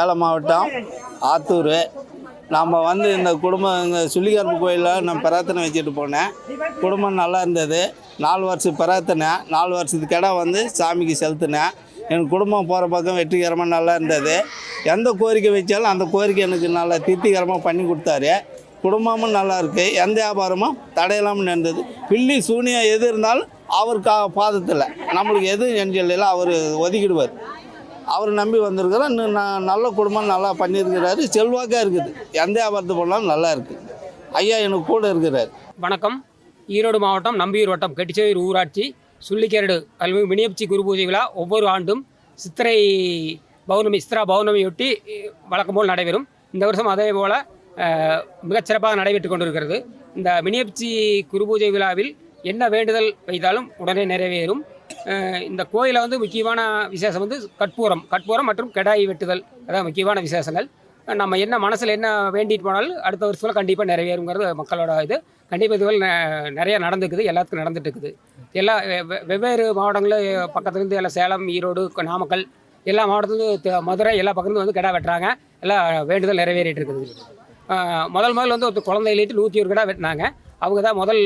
சேலம் மாவட்டம் ஆத்தூர். நம்ம இந்த குடும்பம் இங்கே சுள்ளிகருப்பு கோயிலில் நான் பிரார்த்தனை வச்சுட்டு போனேன். குடும்பம் நல்லா இருந்தது. 4 வருஷம் பிரார்த்தனை, 4 வருஷத்துக்கு இடம் சாமிக்கு செலுத்தினேன். என் குடும்பம் போகிற பக்கம் வெற்றிகரமாக நல்லா இருந்தது. எந்த கோரிக்கை வச்சாலும் அந்த கோரிக்கை எனக்கு நல்லா திருப்திகரமாக பண்ணி கொடுத்தாரு. குடும்பமும் நல்லா இருக்குது. எந்த வியாபாரமும் தடையில்லாமல் நடந்தது. பில்லி சூனியம் எது இருந்தாலும் அவர் பாதத்தில் நம்மளுக்கு எதுவும் எஞ்சல் அவர் ஒதுக்கிடுவார். அவர் நம்பி வந்திருக்கிறோம். இன்னும் நல்ல குடும்பம் நல்லா பண்ணியிருக்கிறாரு. செல்வாக்காக இருக்குது. எந்த வியாபாரத்தை பண்ணாலும் நல்லா இருக்குது. ஐயா எனக்கு கூட இருக்கிறார். வணக்கம். ஈரோடு மாவட்டம் நம்பியூர் வட்டம் கெட்டிச்சேரி ஊராட்சி சுள்ளிக்கரடு அலுவலகம் வினியப்சி குரு பூஜை விழா ஒவ்வொரு ஆண்டும் சித்திரா பௌர்ணமியொட்டி வழக்கம் போல் நடைபெறும். இந்த வருஷம் அதே போல் மிகச்சிறப்பாக நடைபெற்று கொண்டிருக்கிறது. இந்த வினியப்சி குரு பூஜை விழாவில் என்ன வேண்டுதல் வைத்தாலும் உடனே நிறைவேறும். இந்த கோயிலில் முக்கியமான விசேஷம் கற்பூரம் மற்றும் கெடாய் வெட்டுதல், அதான் முக்கியமான விசேஷங்கள். நம்ம என்ன மனசில் என்ன வேண்டிட்டு போனாலும் அடுத்த வருஷத்தில் கண்டிப்பாக நிறைவேறுங்கிறது மக்களோட இது. கண்டிப்பாக இதுவரை நிறையா நடந்துக்குது, எல்லாத்துக்கும் நடந்துட்டு இருக்குது. எல்லா வெவ்வேறு மாவட்டங்களில் பக்கத்துலேருந்து எல்லாம் சேலம், ஈரோடு, நாமக்கல் எல்லா மாவட்டத்துலேருந்து மதுரை எல்லா பக்கத்துலேருந்து கிடா வெட்டுறாங்க. எல்லாம் வேண்டுதல் நிறைவேறிட்டு இருக்குது. முதல் ஒரு குழந்தை இல்லாட்டி 101 கிடா வெட்டினாங்க. அவங்க தான் முதல்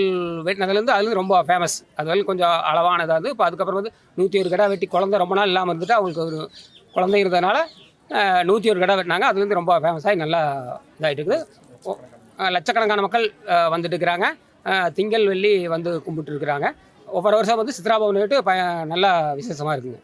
வெட்டினதுலேருந்து அதுலேருந்து ரொம்ப ஃபேமஸ். அது வரைக்கும் கொஞ்சம் அளவானதாக இப்போ அதுக்கப்புறம் 101 கிடா வெட்டி குழந்தை ரொம்ப நாள் இல்லாமல் இருந்துட்டு அவங்களுக்கு ஒரு குழந்தை இருந்ததுனால 101 கிடா வெட்டினாங்க. அதுலேருந்து ரொம்ப ஃபேமஸாகி நல்லா இதாகிட்டு இருக்குது. லட்சக்கணக்கான மக்கள் வந்துட்டு இருக்கிறாங்க. திங்கள் வெள்ளி வந்து கும்பிட்டு இருக்கிறாங்க. ஒவ்வொரு வருஷம் சித்ரா பௌர்ணமி நல்லா விசேஷமாக இருக்குங்க.